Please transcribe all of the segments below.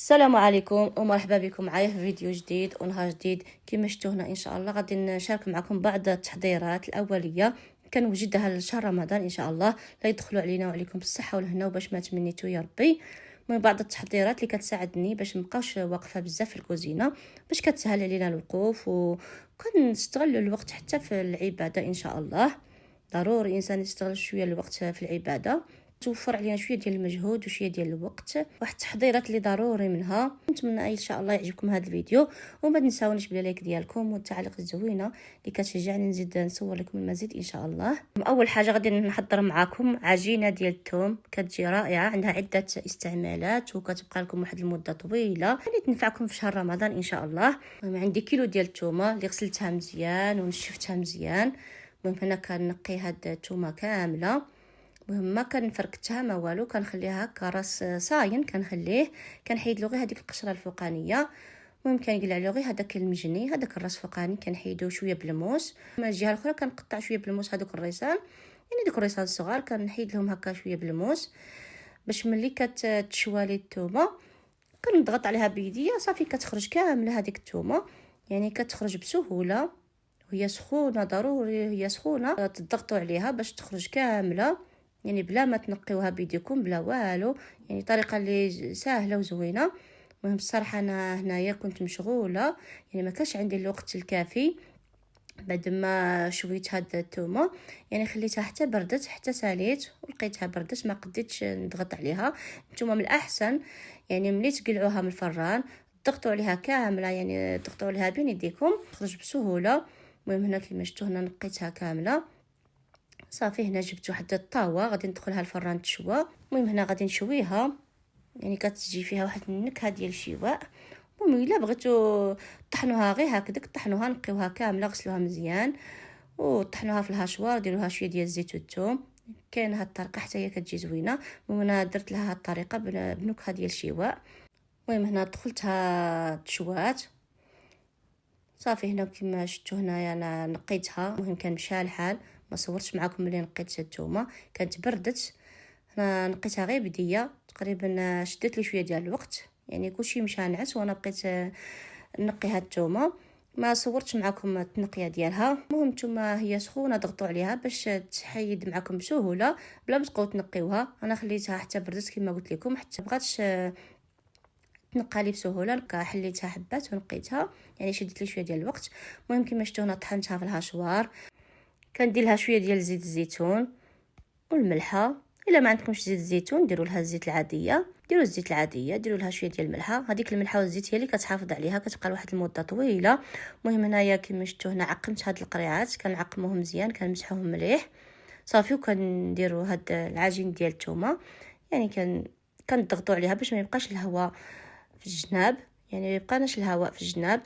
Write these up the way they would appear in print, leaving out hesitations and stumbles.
السلام عليكم ومرحبا بكم معايا في فيديو جديد ونهار جديد. كما شفتوا هنا ان شاء الله غادي نشارك معكم بعض التحضيرات الاوليه كنوجدها لشهر رمضان ان شاء الله، لا يدخلوا علينا وعليكم بالصحه والهنا وباش ما تمنيتوا يا ربي. من بعض التحضيرات اللي كتساعدني باش مبقاوش واقفه بزاف في الكوزينه، باش كتسهل علينا الوقوف وكنستغلوا الوقت حتى في العباده ان شاء الله. ضروري الانسان يستغل شويه الوقت في العباده، توفر علينا شويه ديال المجهود وشويه ديال الوقت. واحد التحضيرات اللي ضروري منها. نتمنى ان شاء الله يعجبكم هذا الفيديو، وما تنساونيش بلا لايك ديالكم والتعليق الزوينه اللي كتشجعني نزيد نصور لكم المزيد ان شاء الله. اول حاجه غادي نحضر معكم عجينه ديال الثوم، كتجي رائعه، عندها عده استعمالات وكتبقى لكم واحد المده طويله، يعني تنفعكم في شهر رمضان ان شاء الله. عندي كيلو ديال الثومه اللي غسلتها مزيان ونشفتها مزيان. المهم هنا كنقي هاد الثومه كامله، ما كنفركتها ما والو، كنخليها هكا راس صاين، كنحيد له غير هذيك القشره الفوقانيه. المهم كنقلع له غير هذاك المجني، هذاك الراس الفوقاني كنحيدو شويه بالموس. من الجهه الاخرى كنقطع شويه بالموس هذوك الريسان، يعني دوك الريسان الصغار كنحيد لهم هكا شويه بالموس، باش ملي كتشوى لي الثومه كنضغط عليها بيديا صافي كتخرج كامله هذيك الثومه، يعني كتخرج بسهوله وهي سخونه. ضروري هي سخونه تضغطوا عليها باش تخرج كامله، يعني بلا ما تنقيوها بيديكم بلا والو، يعني طريقه اللي سهله وزوينه. المهم الصراحه انا هنايا كنت مشغوله، يعني ما كانش عندي الوقت الكافي. بعد ما شويت هاد الثومه يعني خليتها حتى بردت، حتى ساليت ولقيتها بردت، ما قديتش نضغط عليها. نتوما من الاحسن يعني ملي تقلعوها من الفران ضغطوا عليها كامله، يعني ضغطوا عليها بين يديكم تخرج بسهوله. المهم هنا كما شفتوا هنا نقيتها كامله صافي. هنا جبت واحد الطاوه غادي ندخلها الفران تشوى. المهم هنا غادي نشويها، يعني كتجي فيها واحد النكهه ديال الشواء. المهم الا بغيتو طحنوها غير هكذاك، طحنوها نقيوها كامله غسلوها مزيان وطحنوها في الهاشوار، ديروها شويه ديال الزيت والثوم. كاين هاد الطريقه حتى هي كتجي زوينه. المهم انا درت لها هاد الطريقه بنكهه ديال الشواء. المهم هنا دخلتها تشوات صافي. هنا كما شفتوا هنايا انا نقيتها. المهم كان مشى الحال، ما صورتش معكم ملي نقيت الثومه، كانت بردت. انا نقيتها غير بديه تقريبا، شدت لي شويه ديال الوقت، يعني كلشي مشى نعس وانا بقيت نقي هاد الثومه. ما صورتش معكم التنقيه ديالها. المهم نتوما هي سخونه ضغطوا عليها باش تحيد معكم بسهوله بلا ما تبقاو تنقيوها. انا خليتها حتى بردت كما قلت لكم، حتى بغاتش تنقى لي بسهوله، حليتها حبات ونقيتها، يعني شدت لي شويه ديال الوقت. المهم كما شفتوا هنا طحنتها في الهاشوار، كندير لها شويه ديال زيت الزيتون والملحه. الا ما عندكمش زيت الزيتون ديروا لها الزيت العاديه، ديروا الزيت العاديه، ديروا لها شويه ديال الملحه. هذيك الملحه والزيت هي اللي كتحافظ عليها، كتبقى لواحد المده طويله. المهم هنايا كما شفتوا هنا عقمت هاد القريعات، كنعقموهم مزيان، كنمسحوهم مليح صافي. وكنديروا هاد العجين ديال الثومه، يعني كنضغطوا عليها باش ما يبقاش الهواء في الجناب، يعني ما يبقاناش الهواء في الجناب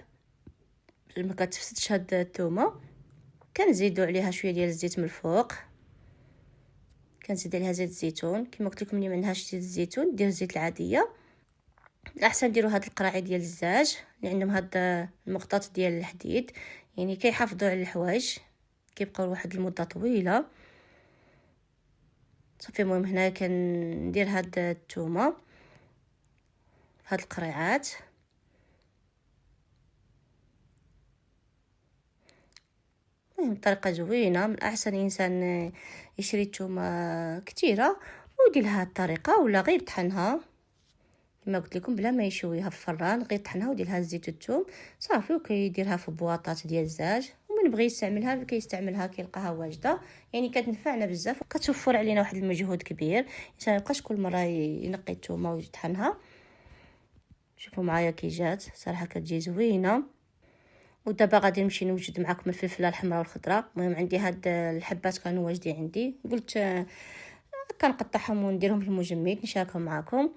ما كتفسدش هاد الثومه. كنزيدوا عليها شويه ديال الزيت من الفوق، كنزيد عليها زيت الزيتون. كما قلت لكم اللي ما عندهاش زيت الزيتون دير الزيت العاديه. الاحسن ديروا هاد القراعي ديال الزاج اللي عندهم هاد المقطات ديال الحديد، يعني كيحافظوا على الحوايج، كيبقاو واحد المده طويله صافي. المهم هنا كندير هاد الثومه هاد القريعات. المهم طريقه زوينه، من الاحسن الانسان يشري الثومه كثيره ويدير لها الطريقه، ولا غير يطحنها كما قلت لكم بلا ما يشويها في الفران، غير يطحنها ويدير لها الزيت والثوم صافي. وكيديرها في بواطات ديال الزاج، ومن بغى يستعملها كيستعملها كيلقاها واجده، يعني كتنفعنا بزاف وكتوفر علينا واحد المجهود كبير. ما يبقاش كل مره ينقي الثومه ويطحنها. شوفوا معايا كي جات صراحه كتجي زوينه. ودابا غادي نمشي نوجد معكم الفلفله الحمراء والخضراء. المهم عندي هاد الحبات كانوا واجدين عندي، قلت كنقطعهم ونديرهم في المجمد نشاركهم معكم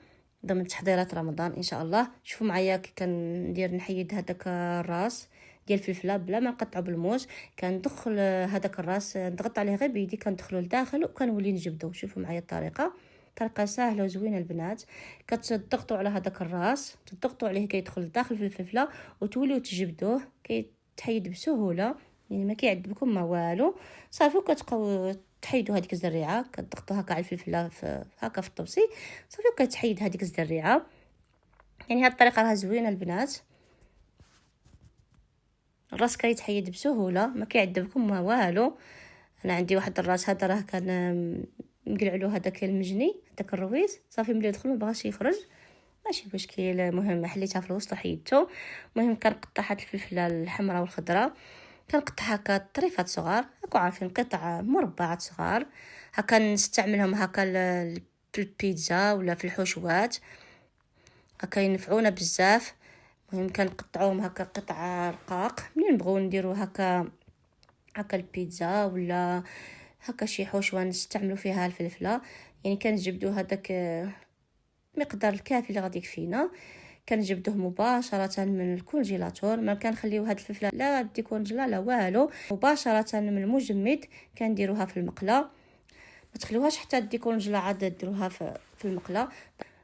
ضمن تحضيرات رمضان ان شاء الله. شوفوا معايا كي كندير نحيد هذاك الراس ديال الفلفله بلا ما نقطعه بالموس، كندخل هذاك الراس نضغط عليه غير بيدي، كندخلو لداخل وكنولي نجبدو. شوفوا معايا الطريقه، طريقه سهله وزوينه البنات. كتضغطوا على هذاك الراس، تضغطوا عليه كيدخل لداخل في الفلفله وتوليو تجبدوه، كيتحيد بسهوله، يعني ما كيعذبكم ما والو صافي. وكتبقاو تحيدوا هذيك الزريعه، كتضغطوا هكا على الفلفله هكا في الطبسي صافي، وكتحيد هذيك الزريعه. يعني هاد الطريقه راها زوينه البنات. الراس كيتحيد بسهوله، ما كيعذبكم ما والو. انا عندي واحد الراس هذا راه كان مقلع له هذاك المجني، هذاك الرويز، صافي ملي يدخل ما بغاش يخرج، ماشي مشكل. المهم حليتها في الوسط وحيدته. المهم كنقطع هاد الفلفله الحمراء والخضراء، كنقطعها هكا طريفات صغار، راكم عارفين قطع مربعات صغار، هكا نستعملهم هكا في البيتزا ولا في الحشوات، هكا ينفعونا بزاف. المهم كنقطعوهم هكا قطع رقاق، منين نبغيو نديرو هكا البيتزا ولا هكا شي حشوه نستعملوا فيها الفلفله. يعني كنجبدوا هذاك مقدار الكافي اللي غادي يكفينا، كنجبدوه مباشره من الكونجيلاتور، ما كنخليو هاد الفلفله لا ديكونجلا لا والو، مباشره من المجمد كنديروها في المقله، ما تخليوهاش حتى ديكونجلا عاد ديروها في المقله.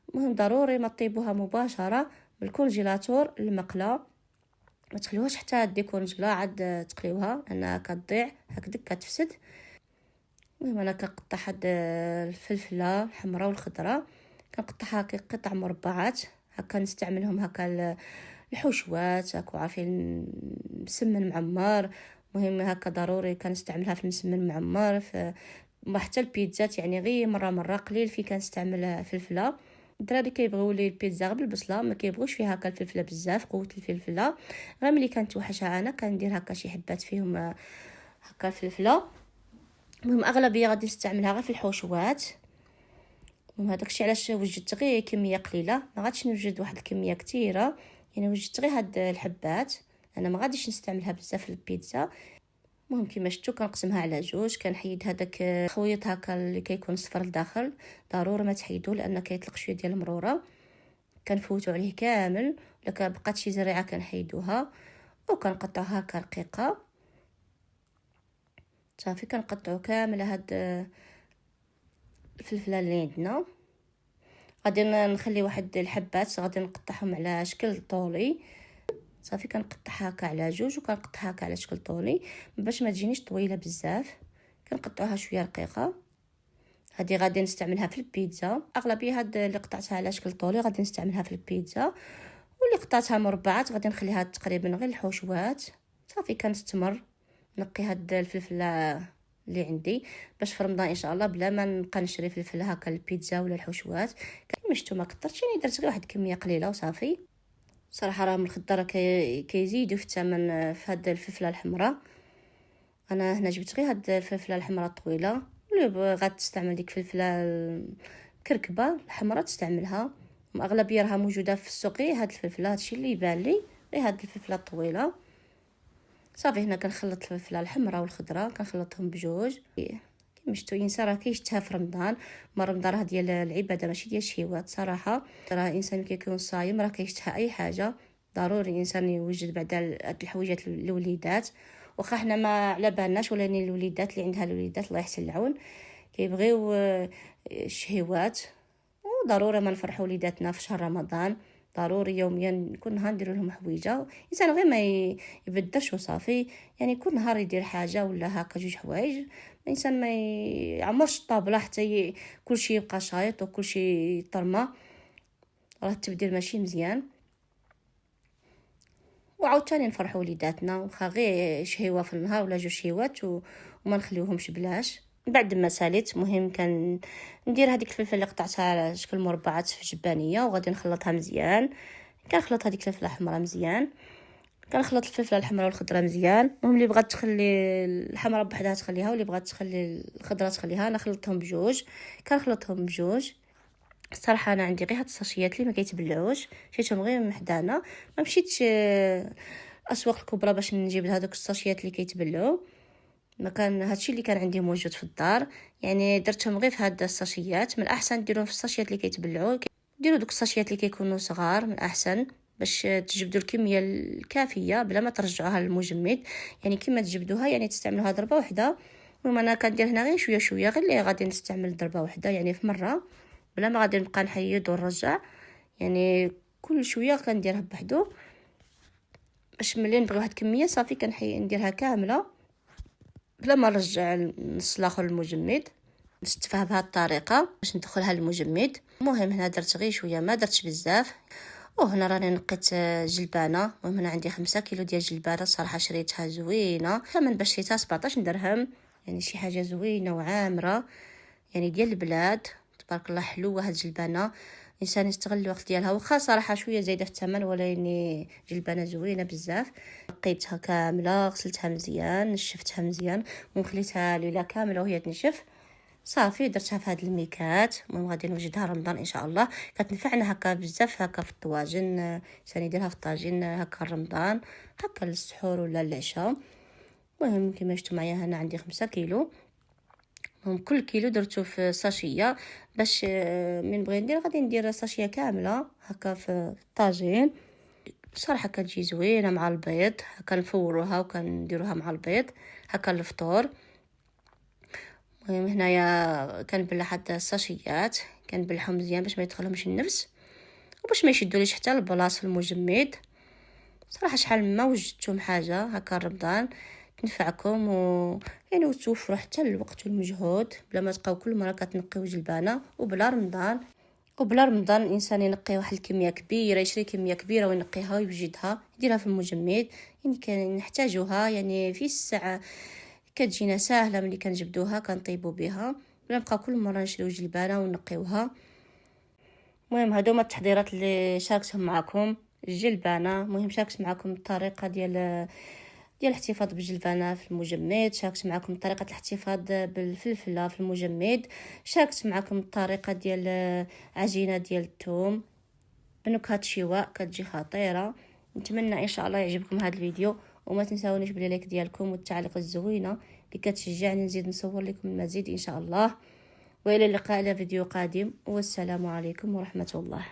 المهم ضروري ما طيبوها مباشره من الكونجيلاتور المقله، ما تخليوهاش حتى ديكونجلا عاد تقليوها لانها كتضيع هكذا كتفسد. المهم انا كنقطع هاد الفلفله الحمراء والخضراء، كنقطعها قطع مربعات، هكا نستعملهم هكا الحشوات، راكو عارفين مسمن معمر. مهم هكا ضروري كنستعملها في المسمن معمر، في حتى البيتزات يعني غير مره قليل في كنستعمل فلفله. الدراري كيبغيو لي البيتزا غير بالبصله، ما كيبغوش فيها هكا الفلفله بزاف، قوه الفلفله. غير ملي كنتوحشها انا كندير هكا شي حبات فيهم هكا الفلفله. المهم اغلبيه غادي نستعملها غير في الحشوات. المهم هذاكشي علاش وجدت غير كميه قليله، ما غاديش نوجد واحد الكميه كثيره، يعني وجدت غير هاد الحبات، انا ما غاديش نستعملها بزاف في البيتزا. المهم كيما شفتوا كنقسمها على جوج، كنحيد هذاك الخويط هكا اللي كيكون صفر لداخل، ضروري ما تحيدوه لان كيطلق شويه ديال المروره، كنفوتو عليه كامل، ولا بقات شي زريعه كنحيدوها وكنقطعوها هكا رقيقه. صافي كنقطعوا كامل هاد الفلفله اللي عندنا، غادي نخلي واحد الحبات غادي نقطعهم على شكل طولي. صافي كنقطعها هكا على جوج وكنقطعها هكا على شكل طولي باش ما تجينيش طويله بزاف، كنقطعوها شويه رقيقه. هذه غادي نستعملها في البيتزا، اغلبيه هاد اللي قطعتها على شكل طولي غادي نستعملها في البيتزا، واللي قطعتها مربعات غادي نخليها تقريبا غير الحشوات. صافي كنستمر نقي هاد الفلفله اللي عندي باش في رمضان ان شاء الله بلا ما نبقى نشري فلفل هكا البيتزا ولا الحشوات. كما شفتوا ما كثرتش، يعني درت غير واحد الكميه قليله وصافي. صراحه راه من الخضره كيزيدوا في الثمن في هاد الفلفله الحمراء. انا هنا جبت غير هاد الفلفله الحمراء الطويله، اللي غتستعمل ديك الفلفله الكركبه الحمراء تستعملها، اغلبيه راها موجوده في السوق هاد الفلفله، هادشي اللي يبان لي غير هاد الفلفله الطويله. صافي هنا كنخلط الفلفله الحمراء والخضراء كنخلطهم بجوج. كيما شفتوا الانسان راه كيشتها في رمضان، ما رمضان راه ديال العباده ماشي ديال الشهوات. صراحه راه الانسان كيكون صايم راه كيشتها اي حاجه، ضروري الانسان يوجد بعد هاد الحويجات للوليدات، واخا حنا ما على بالناش، ولكن الوليدات اللي عندها الوليدات الله يحسن العون كيبغيو الشهوات، وضروري ما نفرحوا وليداتنا في شهر رمضان. ضروري يوميا كل نهار نديروا لهم حويجه، الانسان غير ما يبدلش وصافي، يعني كل نهار يدير حاجه ولا هكا جوج حوايج. الانسان ما يعمرش الطابله حتى كل شيء يبقى شايط وكل شيء طرمه، راه التبديل ماشي مزيان. وعاوتاني نفرحوا وليداتنا واخا غير شهيوه في النهار ولا جوج شهيوات وما نخليوهمش بلاش. بعد ما ساليت مهم كان ندير هذيك الفلفله اللي قطعتها على شكل مربعات في جبانيه وغادي نخلطها مزيان. كنخلط هذيك الفلفله الحمراء مزيان، كنخلط الفلفله الحمراء والخضراء مزيان. المهم اللي بغات تخلي الحمراء بوحدها تخليها، واللي بغات تخلي الخضراء تخليها. انا خلطتهم بجوج، كنخلطهم بجوج. الصراحه انا عندي غير هاد الساشيات اللي ما كيتبلعوش، شريتهم غير من حدانا، ما مشيتش اسواق الكبرى باش نجيب هذوك الساشيات اللي كيتبلعوا. ما كان هادشي اللي كان عندي موجود في الدار، يعني درتهم غير في هاد الساشيات. من الاحسن ديروهم في الساشيات اللي كيتبلعوا، ديروا دوك الساشيات اللي كيكونوا صغار من الاحسن باش تجبدوا الكميه الكافيه بلا ما ترجعوها للمجمد، يعني كما تجبدوها يعني تستعملوها ضربه واحده. المهم انا كندير هنا غير شويه شويه، غير اللي غادي نستعمل ضربه واحده يعني في مره، بلا ما غادي نبقى نحيد ونرجع، يعني كل شويه كنديرها بوحدو باش ملي نبغي واحد الكميه صافي نديرها كامله بلا ما نرجع النص الاخر للمجمد. نستفها بهذه الطريقه باش ندخلها للمجمد. المهم هنا درت غير شويه ما درتش بزاف، وهنا راني نقيت جلبانه. المهم هنا عندي 5 كيلو ديال جلبانه، صراحه شريتها زوينه، ثمن باش شريتها 17 درهم، يعني شي حاجه زوينه وعامره، يعني ديال البلاد. تبارك الله حلوه هاد الجلبانه، الانسان يستغل الوقت ديالها، واخا صراحه شويه زايده في الثمن، ولكن جلبانه زوينه بزاف. نقيتها كامله، غسلتها مزيان، نشفتها مزيان وخليتها ليله كامله وهي تنشف. صافي درتها في هاد الميكات. المهم غادي نوجدها رمضان ان شاء الله. كتنفعنا هكا بزاف، هكا في الطواجن، ثاني نديرها في الطاجين هكا رمضان، هكا للسحور ولا العشاء. المهم كما شفتوا معايا هنا عندي 5 كيلو. المهم كل كيلو درتو في ساشيه، باش من بغي ندير غادي ندير ساشيه كامله هكا في الطاجين. بصراحه كتجي زوينه مع البيض، هكا نفوروها وكنديروها مع البيض هكا الفطور. المهم هنايا كنبلع حتى الساشيات، كنبلعهم مزيان باش ما يدخلهمش النفس وباش ما يشدوليش حتى البلاص في المجمد. صراحه شحال ما وجدتم حاجه هكا رمضان تنفعكم يعني وتوفروا حتى الوقت والمجهود، بلا ما تبقاو كل مره كتنقيو جلبانه. وبلا رمضان الانسان ينقي واحد الكميه كبيره، يشري كميه كبيره وينقيها ويوجدها يديرها في المجمد، يعني كان نحتاجوها يعني في الساعه. كتجينا ساهله ملي كنجبدوها كنطيبوا بها، بلا نبقاو كل مره نشريو جلبانه ونقيوها. المهم هادو هما التحضيرات اللي شاركتهم معكم. الجلبانه المهم شاركت معكم الطريقه ديال الاحتفاظ بالجلبانه في المجمد، شاركت معكم طريقه الاحتفاظ بالفلفله في المجمد، شاركت معكم الطريقه ديال عجينه ديال الثوم بنكهه شواء كتجي خطيره. نتمنى ان شاء الله يعجبكم هذا الفيديو، وما تنساونيش باللايك ديالكم والتعليق الزوينه اللي كتشجعني نزيد نصور لكم المزيد ان شاء الله. والى اللقاء، الى فيديو قادم، والسلام عليكم ورحمه الله.